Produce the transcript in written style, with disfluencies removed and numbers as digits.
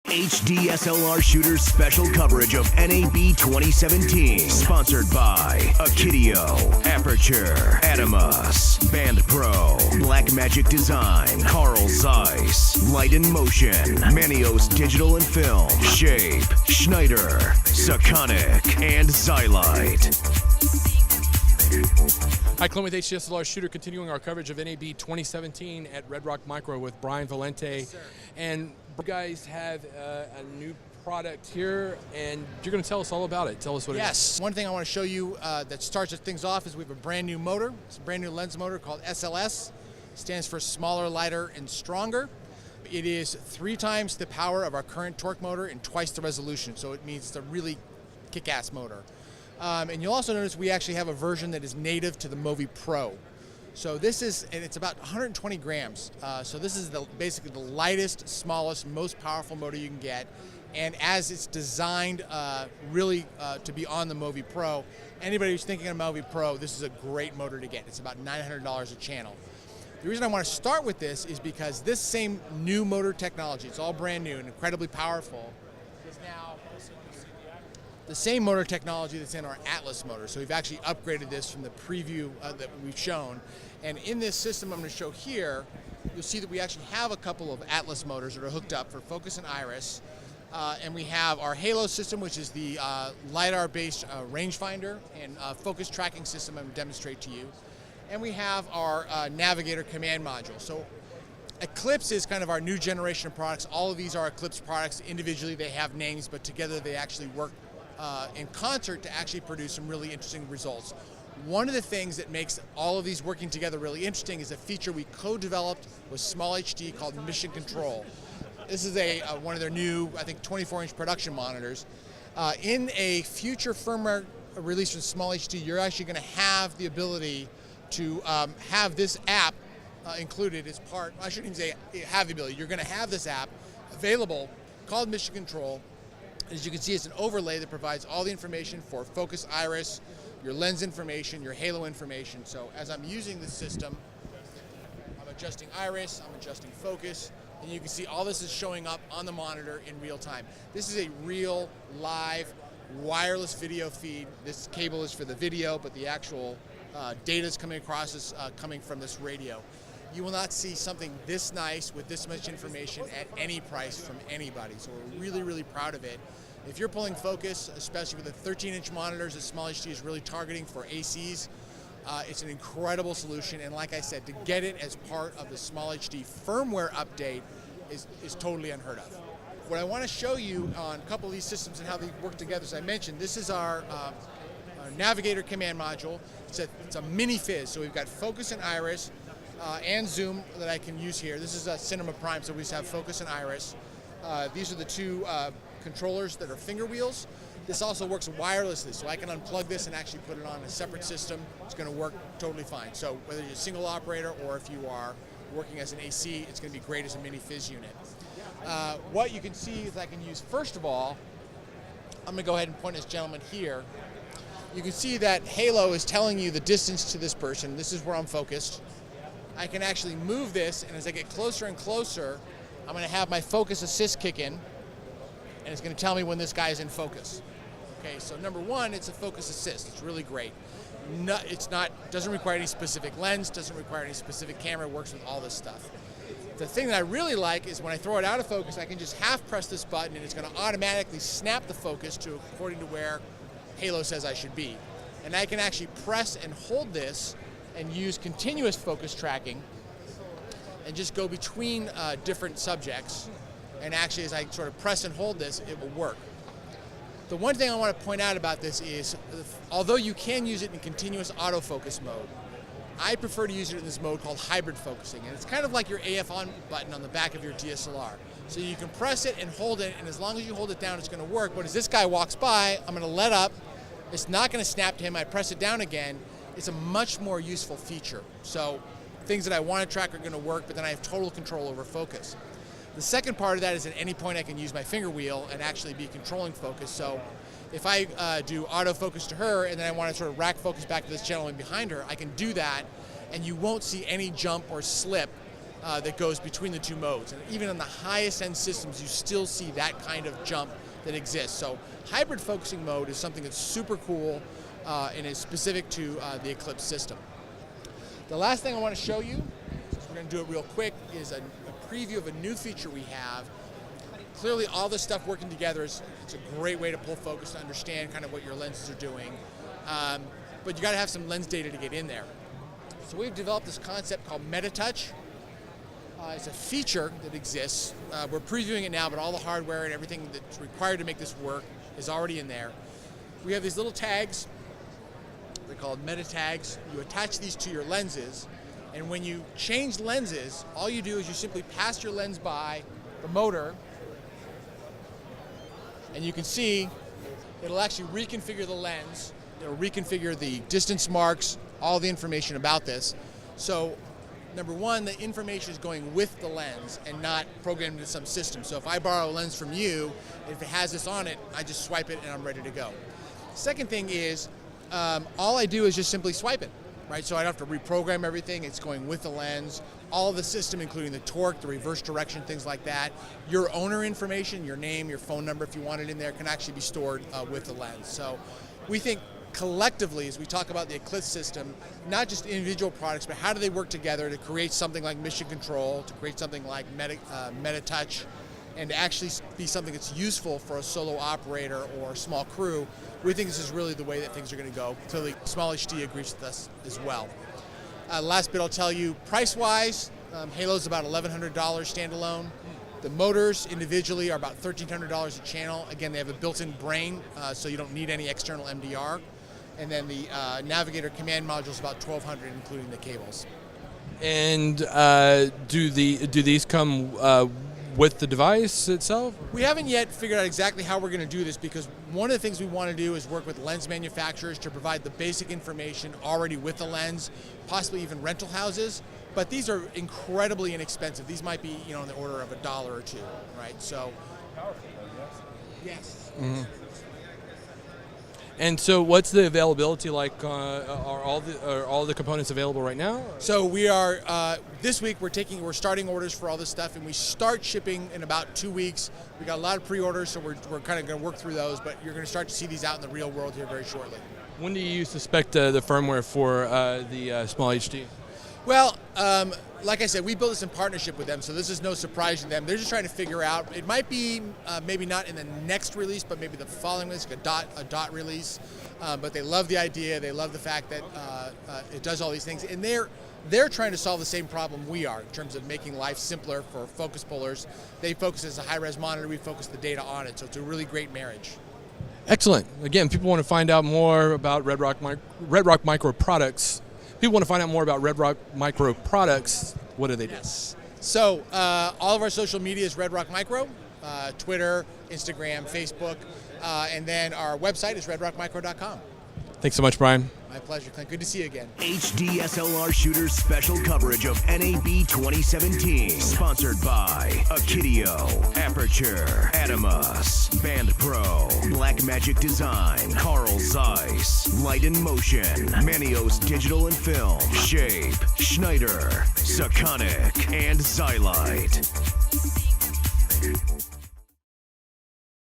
HD SLR Shooters special coverage of NAB 2017. Sponsored by Akidio, Aperture, Adamus, Band Pro, Blackmagic Design, Carl Zeiss, Light in Motion, Manios Digital and Film, Shape, Schneider, Sakonic, and Xylite. Hi, Clint with HDSLR Shooter, continuing our coverage of NAB 2017 at Redrock Micro with Brian Valente. Yes, and you guys have a new product here, and you're going to tell us all about it. Tell us what it is. Yes. One thing I want to show you that starts things off is we have a brand new motor. It's a brand new lens motor called SLS. It stands for smaller, lighter, and stronger. It is 3 times the power of our current torque motor and twice the resolution, so it means it's a really kick-ass motor. And you'll also notice we actually have a version that is native to the Movi Pro. So this is, and it's about 120 grams. So this is basically the lightest, smallest, most powerful motor you can get. And as it's designed really to be on the Movi Pro, anybody who's thinking of Movi Pro, this is a great motor to get. It's about $900 a channel. The reason I want to start with this is because this same new motor technology, it's all brand new and incredibly powerful, is now the same motor technology that's in our Atlas motor. So we've actually upgraded this from the preview that we've shown. And in this system I'm going to show here, you'll see that we actually have a couple of Atlas motors that are hooked up for focus and iris. And we have our Halo system, which is the LiDAR-based rangefinder and focus tracking system I'm going to demonstrate to you. And we have our Navigator command module. So Eclipse is kind of our new generation of products. All of these are Eclipse products. Individually they have names, but together they actually work in concert to actually produce some really interesting results. One of the things that makes all of these working together really interesting is a feature we co-developed with Small HD called Mission Control. This is one of their new, I think, 24-inch production monitors. In a future firmware release from Small HD, you're actually going to have the ability to have this app included as part. I shouldn't even say have the ability. You're going to have this app available called Mission Control. As you can see, it's an overlay that provides all the information for focus iris, your lens information, your halo information. So as I'm using this system, I'm adjusting iris, I'm adjusting focus, and you can see all this is showing up on the monitor in real time. This is a real, live, wireless video feed. This cable is for the video, but the actual data is coming across is coming from this radio. You will not see something this nice with this much information at any price from anybody. So we're really, really proud of it. If you're pulling focus, especially with the 13-inch monitors that Small HD is really targeting for ACs, it's an incredible solution. And like I said, to get it as part of the Small HD firmware update is totally unheard of. What I want to show you on a couple of these systems and how they work together, as I mentioned, this is our Navigator command module. It's a mini fizz, so we've got focus and iris, and zoom that I can use here. This is a Cinema Prime, so we just have focus and iris. These are the two controllers that are finger wheels. This also works wirelessly, so I can unplug this and actually put it on a separate system. It's going to work totally fine. So whether you're a single operator or if you are working as an AC, it's going to be great as a mini fizz unit. What you can see is I can use, first of all, I'm going to go ahead and point this gentleman here. You can see that Halo is telling you the distance to this person. This is where I'm focused. I can actually move this, and as I get closer and closer, I'm going to have my focus assist kick in, and it's going to tell me when this guy is in focus. Okay, so number one, it's a focus assist. It's really great. Doesn't require any specific lens, doesn't require any specific camera, works with all this stuff. The thing that I really like is when I throw it out of focus, I can just half press this button, and it's going to automatically snap the focus according to where Halo says I should be. And I can actually press and hold this and use continuous focus tracking and just go between different subjects. And actually, as I sort of press and hold this, it will work. The one thing I want to point out about this is, although you can use it in continuous autofocus mode, I prefer to use it in this mode called hybrid focusing. And it's kind of like your AF on button on the back of your DSLR. So you can press it and hold it, and as long as you hold it down, it's going to work. But as this guy walks by, I'm going to let up. It's not going to snap to him. I press it down again. It's a much more useful feature. So things that I want to track are going to work, but then I have total control over focus. The second part of that is at any point I can use my finger wheel and actually be controlling focus. So if I do autofocus to her and then I want to sort of rack focus back to this gentleman behind her, I can do that, and you won't see any jump or slip that goes between the two modes. And even on the highest end systems, you still see that kind of jump that exists. So hybrid focusing mode is something that's super cool and is specific to the Eclipse system. The last thing I want to show you, since we're going to do it real quick, is a preview of a new feature we have. Clearly all this stuff working together it's a great way to pull focus to understand kind of what your lenses are doing. But you got to have some lens data to get in there. So we've developed this concept called MetaTouch. It's a feature that exists. We're previewing it now, but all the hardware and everything that's required to make this work is already in there. We have these little tags. They're called meta tags. You attach these to your lenses, and when you change lenses, all you do is you simply pass your lens by the motor, and you can see it'll actually reconfigure the lens. It'll reconfigure the distance marks, all the information about this. So number one, the information is going with the lens and not programmed into some system. So if I borrow a lens from you, if it has this on it, I just swipe it and I'm ready to go. Second thing is, all I do is just simply swipe it, right? So I don't have to reprogram everything. It's going with the lens. All of the system, including the torque, the reverse direction, things like that. Your owner information, your name, your phone number, if you want it in there, can actually be stored with the lens. So we think collectively, as we talk about the Eclipse system, not just individual products, but how do they work together to create something like Mission Control, to create something like MetaTouch, and to actually be something that's useful for a solo operator or a small crew. We think this is really the way that things are going to go. Clearly, Small HD agrees with us as well. Last bit I'll tell you, price-wise, Halo's about $1,100 standalone. The motors individually are about $1,300 a channel. Again, they have a built-in brain, so you don't need any external MDR. And then the Navigator command module is about $1,200, including the cables. And do these come with the device itself? We haven't yet figured out exactly how we're going to do this, because one of the things we want to do is work with lens manufacturers to provide the basic information already with the lens, possibly even rental houses. But these are incredibly inexpensive. These might be, in the order of $1 or $2, right? So, yes. Mm-hmm. And so, what's the availability like? Are all the components available right now? So we are this week. We're starting orders for all this stuff, and we start shipping in about 2 weeks. We got a lot of pre-orders, so we're kind of going to work through those. But you're going to start to see these out in the real world here very shortly. When do you suspect the firmware for the Small HD? Well, like I said, we built this in partnership with them, so this is no surprise to them. They're just trying to figure out. It might be maybe not in the next release, but maybe the following release, like a dot release. But they love the idea. They love the fact that it does all these things, and they're trying to solve the same problem we are in terms of making life simpler for focus pullers. They focus as a high-res monitor. We focus the data on it, so it's a really great marriage. Excellent. Again, people want to find out more about Redrock Micro products. People want to find out more about Redrock Micro products. What do they do? Yes. So all of our social media is Redrock Micro, Twitter, Instagram, Facebook, and then our website is redrockmicro.com. Thanks so much, Brian. My pleasure, Clint. Good to see you again. HD SLR Shooters special coverage of NAB 2017. Sponsored by Akitio, Aperture, Adamus, Band Pro, Blackmagic Design, Carl Zeiss, Light in Motion, Manios Digital and Film, Shape, Schneider, Sakonic, and Xylite.